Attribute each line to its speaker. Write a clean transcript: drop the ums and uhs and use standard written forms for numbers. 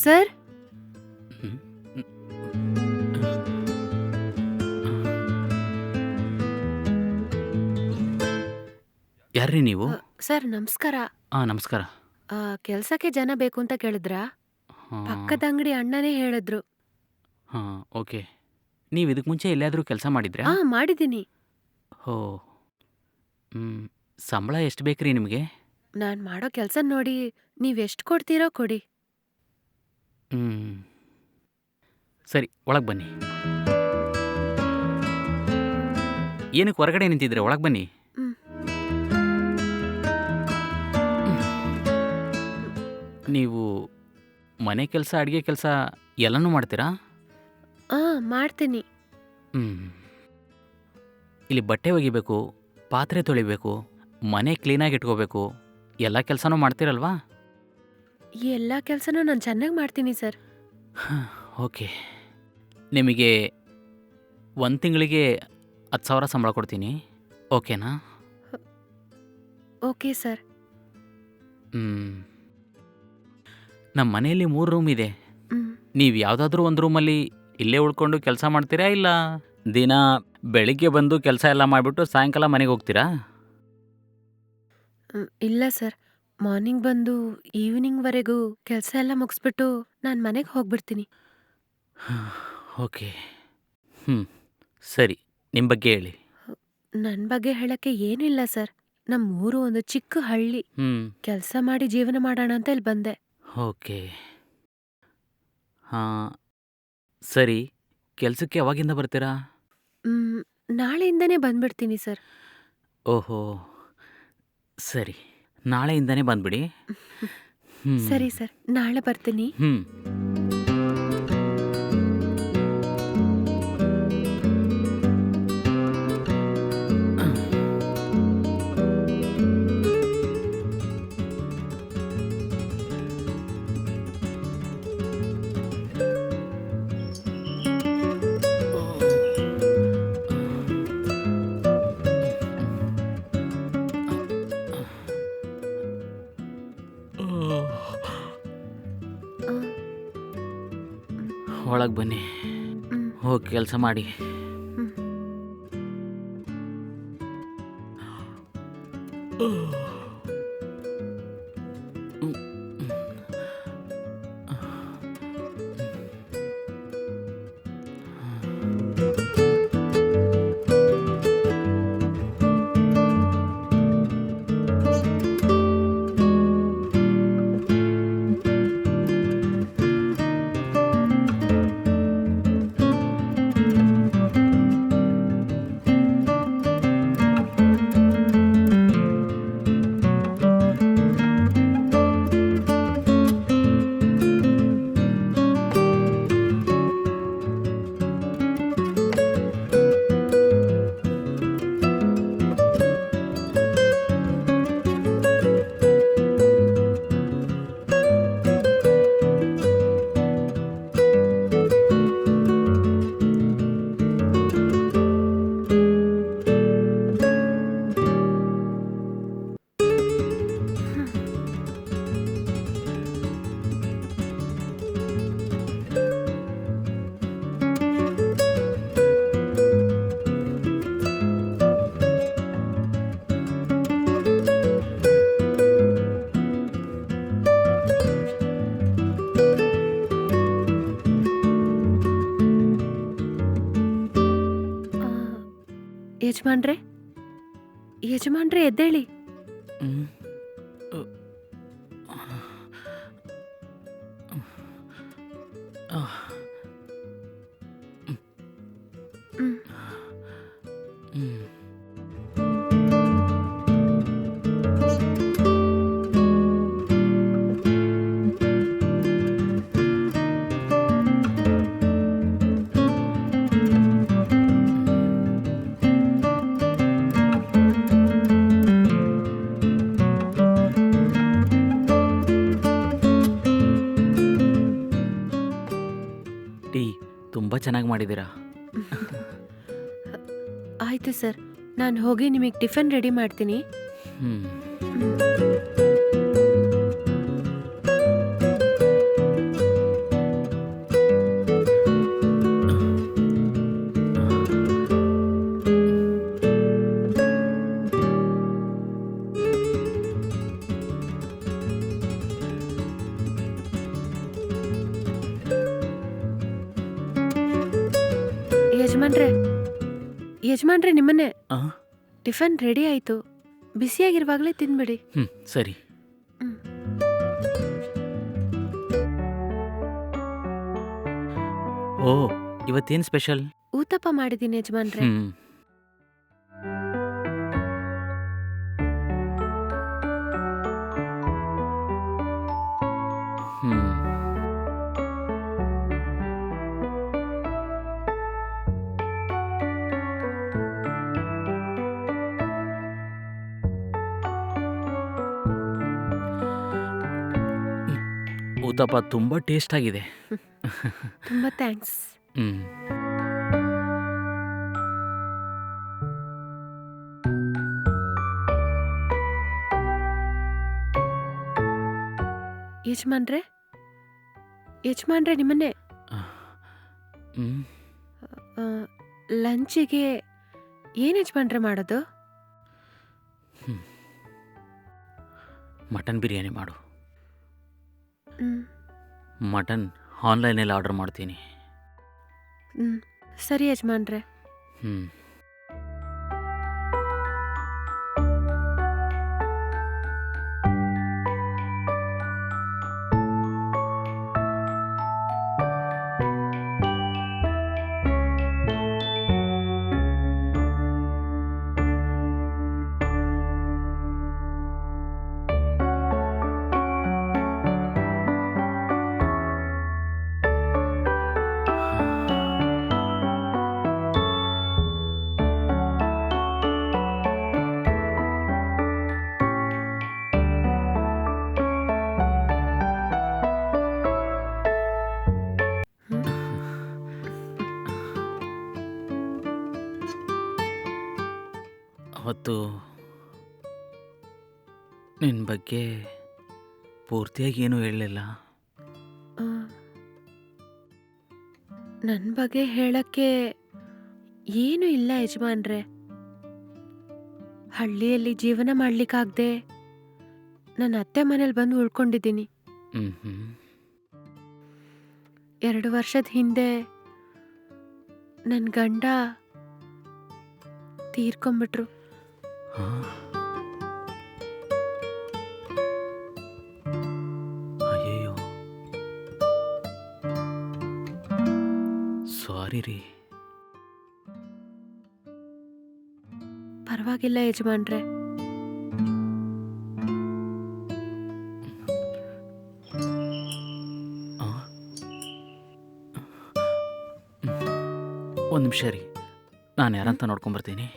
Speaker 1: Sir
Speaker 2: ಹ್ಮ್. ಯಾರ್ರೀ ನೀವು?
Speaker 1: Sir ನಮಸ್ಕಾರ.
Speaker 2: ನಮಸ್ಕಾರ.
Speaker 1: ಕೆಲ್ಸಕ್ಕೆ ಜನ ಬೇಕು ಅಂತ ಕೇಳಿದ್ರಾ? ಪಕ್ಕದ ಅಂಗಡಿ ಅಣ್ಣನೇ ಹೇಳಿದ್ರು.
Speaker 2: ಹಾಂ, ಓಕೆ. ನೀವು ಇದಕ್ಕೆ ಮುಂಚೆ ಎಲ್ಲಿಯಾದರೂ ಕೆಲಸ ಮಾಡಿದ್ರಾ?
Speaker 1: ಮಾಡಿದ್ದೀನಿ.
Speaker 2: ಹೋ. ಸಂಬಳ ಎಷ್ಟು ಬೇಕ್ರಿ ನಿಮಗೆ?
Speaker 1: ನಾನ್ ಮಾಡೋ ಕೆಲ್ಸ ನೋಡಿ ನೀವೆಷ್ಟು ಕೊಡ್ತೀರೋ ಕೊಡಿ.
Speaker 2: ಸರಿ, ಒಳಗೆ ಬನ್ನಿ. ಏನಕ್ಕೆ ಹೊರಗಡೆ ನಿಂತಿದ್ರೆ? ಒಳಗೆ ಬನ್ನಿ. ನೀವು ಮನೆ ಕೆಲಸ, ಅಡುಗೆ ಕೆಲಸ ಎಲ್ಲನೂ ಮಾಡ್ತೀರಾ?
Speaker 1: ಮಾಡ್ತೀನಿ.
Speaker 2: ಇಲ್ಲಿ ಬಟ್ಟೆ ಒಗಿಬೇಕು, ಪಾತ್ರೆ ತೊಳಿಬೇಕು, ಮನೆ ಕ್ಲೀನಾಗಿ ಇಟ್ಕೋಬೇಕು, ಎಲ್ಲ ಕೆಲಸನೂ ಮಾಡ್ತೀರಲ್ವಾ?
Speaker 1: ಈ ಎಲ್ಲ ಕೆಲ್ಸನೂ ನಾನು ಚೆನ್ನಾಗಿ ಮಾಡ್ತೀನಿ ಸರ್.
Speaker 2: ಓಕೆ. ನಿಮಗೆ 1 ತಿಂಗಳಿಗೆ 10,000 ಸಂಬಳ ಕೊಡ್ತೀನಿ. ಓಕೆನಾ?
Speaker 1: Okay sir.
Speaker 2: ನಮ್ಮ ಮನೆಯಲ್ಲಿ 3 ರೂಮ್ ಇದೆ. ನೀವು ಯಾವುದಾದ್ರೂ ಒಂದು ರೂಮಲ್ಲಿ ಇಲ್ಲೇ ಉಳ್ಕೊಂಡು ಕೆಲಸ ಮಾಡ್ತೀರಾ, ಇಲ್ಲ ದಿನ ಬೆಳಿಗ್ಗೆ ಬಂದು ಕೆಲಸ ಎಲ್ಲ ಮಾಡಿಬಿಟ್ಟು ಸಾಯಂಕಾಲ ಮನೆಗೆ ಹೋಗ್ತೀರಾ?
Speaker 1: ಇಲ್ಲ ಸರ್, ಮಾರ್ನಿಂಗ್ ಬಂದು ಈವ್ನಿಂಗ್ವರೆಗೂ ಕೆಲಸ ಎಲ್ಲ ಮುಗಿಸ್ಬಿಟ್ಟು ನಾನು ಮನೆಗೆ ಹೋಗ್ಬಿಡ್ತೀನಿ.
Speaker 2: ಓಕೆ. ಸರಿ, ನಿಮ್ಮ ಬಗ್ಗೆ ಹೇಳಿ.
Speaker 1: ನನ್ನ ಬಗ್ಗೆ ಹೇಳಕ್ಕೆ ಏನಿಲ್ಲ ಸರ್. ನಮ್ಮ ಊರು ಒಂದು ಚಿಕ್ಕ ಹಳ್ಳಿ. ಕೆಲಸ ಮಾಡಿ ಜೀವನ ಮಾಡೋಣ ಅಂತ ಇಲ್ಲಿ ಬಂದೆ.
Speaker 2: ಓಕೆ. ಹಾಂ, ಸರಿ. ಕೆಲಸಕ್ಕೆ ಯಾವಾಗಿಂದ ಬರ್ತೀರಾ?
Speaker 1: ನಾಳೆಯಿಂದನೇ ಬಂದ್ಬಿಡ್ತೀನಿ ಸರ್.
Speaker 2: ಓಹೋ, ಸರಿ. ನಾಳೆಯಿಂದನೇ ಬಂದ್ಬಿಡಿ.
Speaker 1: ಸರಿ ಸರ್, ನಾಳೆ ಬರ್ತೀನಿ.
Speaker 2: ಒಳಗೆ ಬನ್ನಿ, ಹೋಗಿ ಕೆಲಸ ಮಾಡಿ. ಯಜಮಾನ್ರೆ ಎದ್ದೇಳಿ. ಟೀ ತುಂಬ ಚೆನ್ನಾಗಿ ಮಾಡಿದ್ದೀರಾ.
Speaker 1: ಆಯ್ತು ಸರ್, ನಾನು ಹೋಗಿ ನಿಮಗೆ ಟಿಫನ್ ರೆಡಿ ಮಾಡ್ತೀನಿ. ಯಜಮಾನ್ರೆ ನಿಮ್ಮನ್ನೇ.
Speaker 2: ಆ?
Speaker 1: ಟಿಫನ್ ರೆಡಿ ಆಯ್ತು, ಬಿಸಿಯಾಗಿರುವಾಗಲೇ ತಿನ್ಬಿಡಿ.
Speaker 2: ಸರಿ.
Speaker 1: ಹ್ಮ್.
Speaker 2: ಓ, ಇವತ್ತೇನು ಸ್ಪೆಷಲ್?
Speaker 1: ಊತಪ್ಪ ಮಾಡಿದ್ದೀನಿ ಯಜಮಾನ್ರೆ.
Speaker 2: ಹ್ಮ್. ಹ್ಮ್. ಊತಪ್ಪ ತುಂಬ ಟೇಸ್ಟ್ ಆಗಿದೆ.
Speaker 1: ತುಂಬಾ ಥ್ಯಾಂಕ್ಸ್.
Speaker 2: ಹ್ಮ್.
Speaker 1: ಯಜಮಾನ್ರೆ, ಯಜಮಾನ್ರೆ ನಿಮ್ಮನ್ನೇ.
Speaker 2: ಹ್ಮ್.
Speaker 1: ಆ, ಲಂಚಿಗೆ ಏನ್ ಯಜಮಾನ್ರೆ ಮಾಡೋದು?
Speaker 2: ಮಟನ್ ಬಿರಿಯಾನಿ ಮಾಡು.
Speaker 1: ಹ್ಮ್.
Speaker 2: ಮಟನ್ ಆನ್ಲೈನಲ್ಲಿ ಆರ್ಡರ್ ಮಾಡ್ತೀನಿ.
Speaker 1: ಹ್ಮ್. ಸರಿ ಯಜಮಾನ್ರೆ.
Speaker 2: ಹ್ಮ್. ಅವತ್ತು ನಿನ್ನ ಬಗ್ಗೆ ಪೂರ್ತಿಯಾಗಿ ಏನೂ ಹೇಳಲಿಲ್ಲ.
Speaker 1: ನನ್ನ ಬಗ್ಗೆ ಹೇಳಕ್ಕೆ ಏನೂ ಇಲ್ಲ ಯಜಮಾನ್ರೆ. ಹಳ್ಳಿಯಲ್ಲಿ ಜೀವನ ಮಾಡ್ಲಿಕ್ಕಾಗ್ದೆ ನನ್ನ ಅತ್ತೆ ಮನೇಲಿ ಬಂದು ಉಳ್ಕೊಂಡಿದ್ದೀನಿ. 2 ವರ್ಷದ ಹಿಂದೆ ನನ್ನ ಗಂಡ ತೀರ್ಕೊಂಬಿಟ್ರು.
Speaker 2: ಅಯ್ಯಯ್ಯೋ, ಸಾರಿ ರೀ.
Speaker 1: ಪರವಾಗಿಲ್ಲ ಯಜಮಾನ್ರೆ.
Speaker 2: ಒಂದು ನಿಮಿಷ ರೀ, ನಾನು ಯಾರಂತ ನೋಡ್ಕೊಂಬರ್ತೀನಿ.